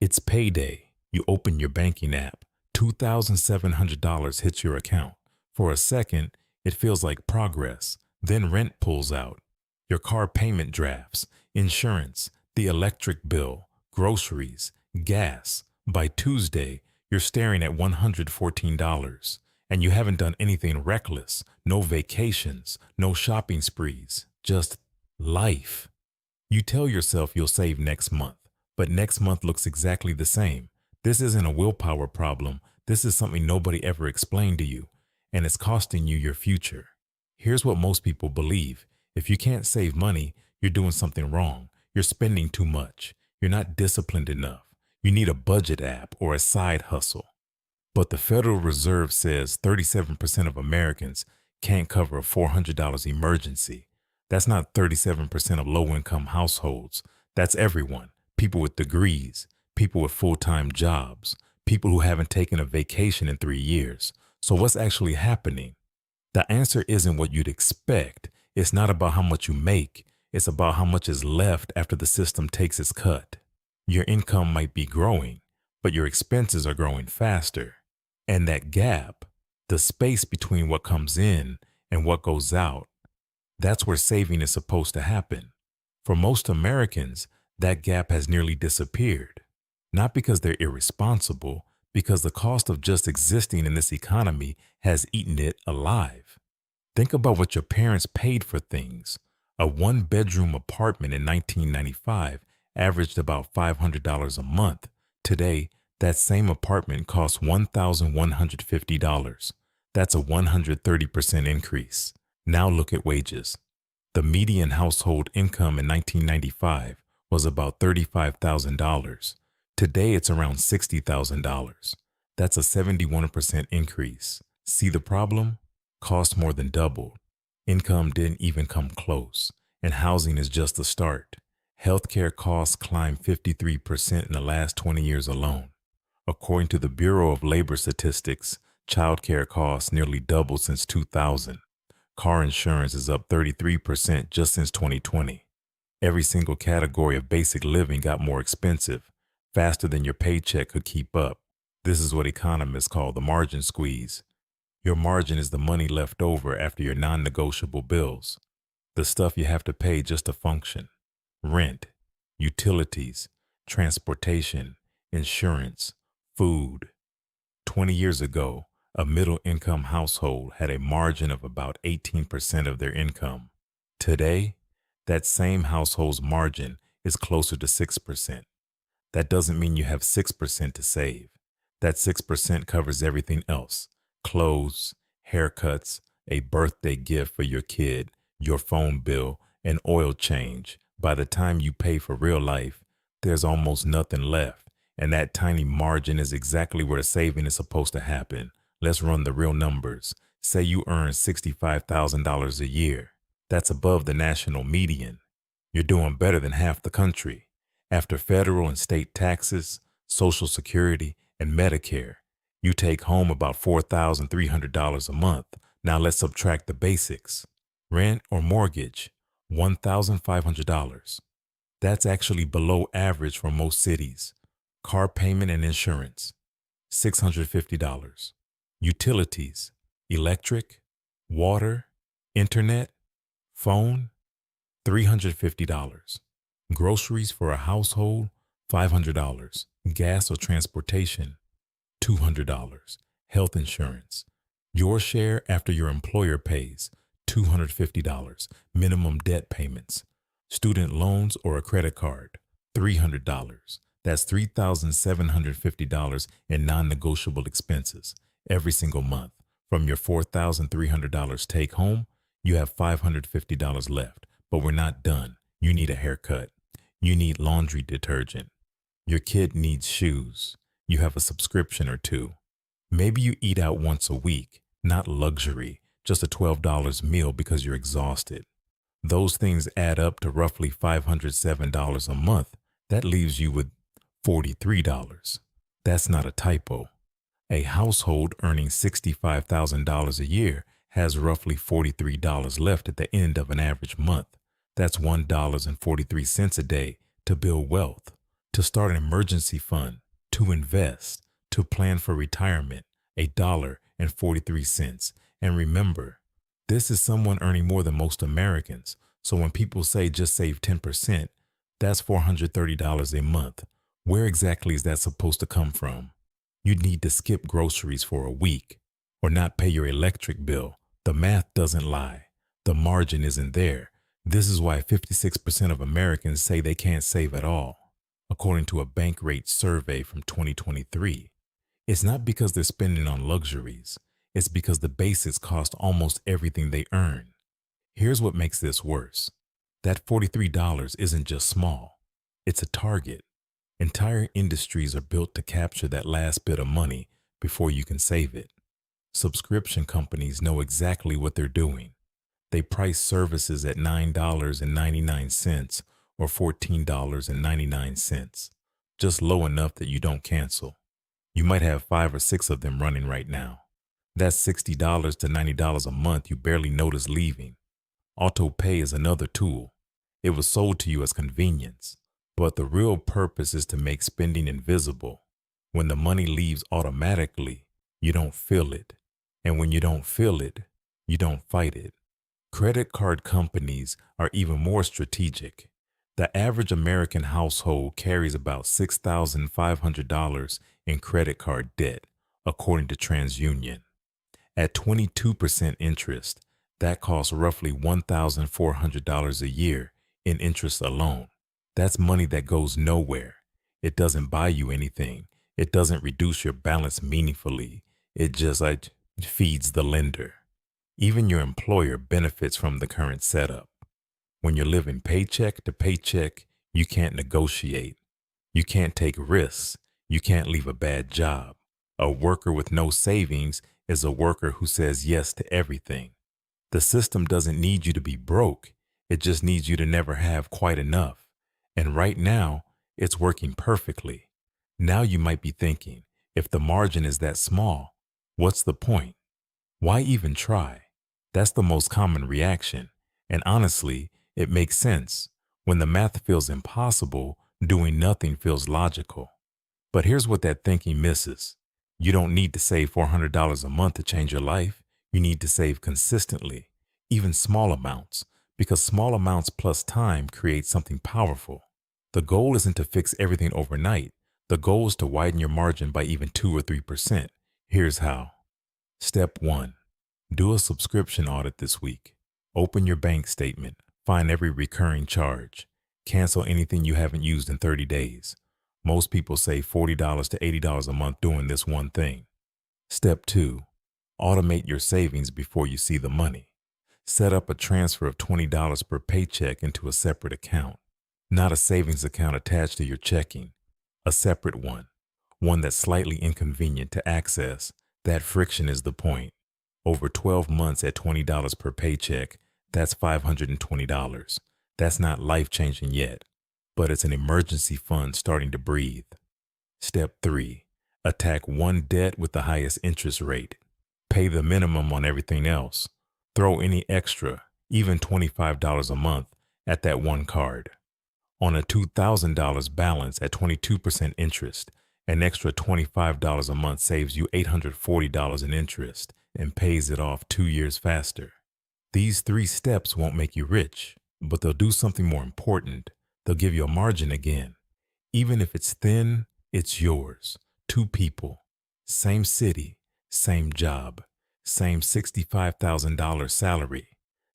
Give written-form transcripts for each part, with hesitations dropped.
It's payday. You open your banking app. $2,700 hits your account. For a second, it feels like progress. Then rent pulls out. Your car payment drafts, insurance, the electric bill, groceries, gas. By Tuesday, you're staring at $114. And you haven't done anything reckless. No vacations, no shopping sprees. Just life. You tell yourself you'll save next month, but next month looks exactly the same. This isn't a willpower problem. This is something nobody ever explained to you, and it's costing you your future. Here's what most people believe. If you can't save money, you're doing something wrong. You're spending too much. You're not disciplined enough. You need a budget app or a side hustle. But the Federal Reserve says 37% of Americans can't cover a $400 emergency. That's not 37% of low-income households. That's everyone. People with degrees, people with full-time jobs, people who haven't taken a vacation in 3 years. So what's actually happening? The answer isn't what you'd expect. It's not about how much you make. It's about how much is left after the system takes its cut. Your income might be growing, but your expenses are growing faster. And that gap, the space between what comes in and what goes out, that's where saving is supposed to happen. For most Americans, that gap has nearly disappeared. Not because they're irresponsible, because the cost of just existing in this economy has eaten it alive. Think about what your parents paid for things. A one-bedroom apartment in 1995 averaged about $500 a month. Today, that same apartment costs $1,150. That's a 130% increase. Now look at wages. The median household income in 1995 was about $35,000. Today it's around $60,000. That's a 71% increase. See the problem? Cost more than doubled. Income didn't even come close. And housing is just the start. Healthcare costs climbed 53% in the last 20 years alone. According to the Bureau of Labor Statistics, childcare costs nearly doubled since 2000. Car insurance is up 33% just since 2020. Every single category of basic living got more expensive, faster than your paycheck could keep up. This is what economists call the margin squeeze. Your margin is the money left over after your non-negotiable bills, the stuff you have to pay just to function. Rent, utilities, transportation, insurance, food. 20 years ago, a middle-income household had a margin of about 18% of their income. Today, that same household's margin is closer to 6%. That doesn't mean you have 6% to save. That 6% covers everything else: clothes, haircuts, a birthday gift for your kid, your phone bill, an oil change. By the time you pay for real life, there's almost nothing left, and that tiny margin is exactly where the saving is supposed to happen. Let's run the real numbers. Say you earn $65,000 a year. That's above the national median. You're doing better than half the country. After federal and state taxes, Social Security, and Medicare, you take home about $4,300 a month. Now let's subtract the basics. Rent or mortgage, $1,500. That's actually below average for most cities. Car payment and insurance, $650. Utilities, electric, water, internet, phone, $350. Groceries for a household, $500. Gas or transportation, $200. Health insurance, your share after your employer pays, $250. Minimum debt payments, student loans or a credit card, $300. That's $3,750 in non-negotiable expenses every single month. From your $4,300 take home, you have $550 left. But we're not done. You need a haircut. You need laundry detergent. Your kid needs shoes. You have a subscription or two. Maybe you eat out once a week, not luxury, just a $12 meal because you're exhausted. Those things add up to roughly $507 a month. That leaves you with $43. That's not a typo. A household earning $65,000 a year has roughly $43 left at the end of an average month. That's $1.43 a day to build wealth. to start an emergency fund, to invest, to plan for retirement, $1.43. And remember, this is someone earning more than most Americans. So when people say just save 10%, that's $430 a month. Where exactly is that supposed to come from? You'd need to skip groceries for a week or not pay your electric bill. The math doesn't lie. The margin isn't there. This is why 56% of Americans say they can't save at all, according to a bank rate survey from 2023. It's not because they're spending on luxuries. It's because the basics cost almost everything they earn. Here's what makes this worse. That $43 isn't just small. It's a target. Entire industries are built to capture that last bit of money before you can save it. Subscription companies know exactly what they're doing. They price services at $9.99 or $14.99, just low enough that you don't cancel. You might have 5 or 6 of them running right now. That's $60 to $90 a month you barely notice leaving. Auto pay is another tool. It was sold to you as convenience, but the real purpose is to make spending invisible. When the money leaves automatically, you don't feel it. And when you don't feel it, you don't fight it. Credit card companies are even more strategic. The average American household carries about $6,500 in credit card debt, according to TransUnion. At 22% interest, that costs roughly $1,400 a year in interest alone. That's money that goes nowhere. It doesn't buy you anything. It doesn't reduce your balance meaningfully. It just feeds the lender. Even your employer benefits from the current setup. When you're living paycheck to paycheck, you can't negotiate. You can't take risks. You can't leave a bad job. A worker with no savings is a worker who says yes to everything. The system doesn't need you to be broke. It just needs you to never have quite enough. And right now, it's working perfectly. Now you might be thinking, if the margin is that small, what's the point? Why even try? That's the most common reaction. And honestly, it makes sense. When the math feels impossible, doing nothing feels logical. But here's what that thinking misses. You don't need to save $400 a month to change your life. You need to save consistently, even small amounts, because small amounts plus time create something powerful. The goal isn't to fix everything overnight. The goal is to widen your margin by even 2 or 3%. Here's how. Step 1. Do a subscription audit this week. Open your bank statement. Find every recurring charge. Cancel anything you haven't used in 30 days. Most people save $40 to $80 a month doing this one thing. Step 2. Automate your savings before you see the money. Set up a transfer of $20 per paycheck into a separate account. Not a savings account attached to your checking. A separate one. One that's slightly inconvenient to access. That friction is the point. Over 12 months at $20 per paycheck, that's $520. That's not life-changing yet, but it's an emergency fund starting to breathe. Step 3. Attack one debt with the highest interest rate. Pay the minimum on everything else. Throw any extra, even $25 a month, at that one card. On a $2,000 balance at 22% interest, an extra $25 a month saves you $840 in interest and pays it off 2 years faster. These 3 steps won't make you rich, but they'll do something more important. They'll give you a margin again. Even if it's thin, it's yours. 2 people, same city, same job, same $65,000 salary,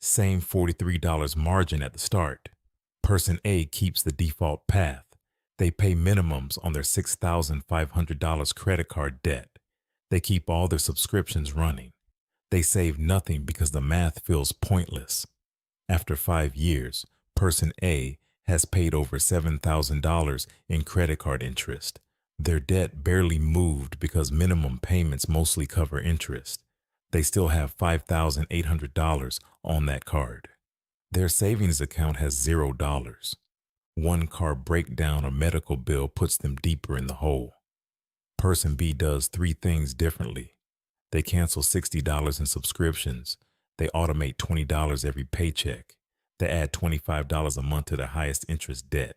same $43 margin at the start. Person A keeps the default path. They pay minimums on their $6,500 credit card debt. They keep all their subscriptions running. They save nothing because the math feels pointless. After 5 years, person A has paid over $7,000 in credit card interest. Their debt barely moved because minimum payments mostly cover interest. They still have $5,800 on that card. Their savings account has $0. One car breakdown or medical bill puts them deeper in the hole. Person B does 3 things differently. They cancel $60 in subscriptions. They automate $20 every paycheck. They add $25 a month to their highest interest debt.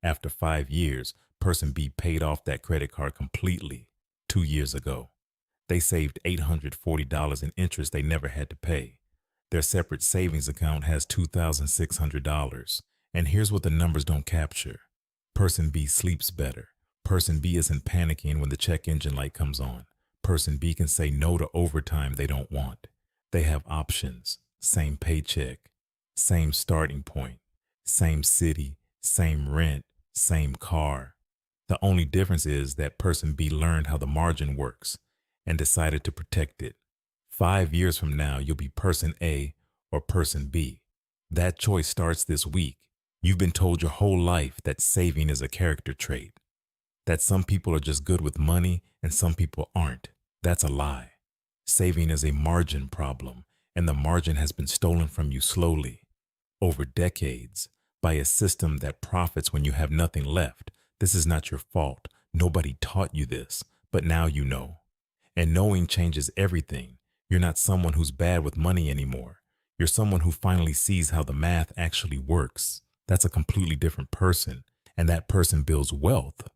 After 5 years, Person B paid off that credit card completely 2 years ago. They saved $840 in interest they never had to pay. Their separate savings account has $2,600. And here's what the numbers don't capture. Person B sleeps better. Person B isn't panicking when the check engine light comes on. Person B can say no to overtime they don't want. They have options, same paycheck, same starting point, same city, same rent, same car. The only difference is that person B learned how the margin works and decided to protect it. 5 years from now, you'll be person A or person B. That choice starts this week. You've been told your whole life that saving is a character trait, that some people are just good with money and some people aren't. That's a lie. Saving is a margin problem, and the margin has been stolen from you slowly, over decades, by a system that profits when you have nothing left. This is not your fault. Nobody taught you this, but now you know. And knowing changes everything. You're not someone who's bad with money anymore. You're someone who finally sees how the math actually works. That's a completely different person, and that person builds wealth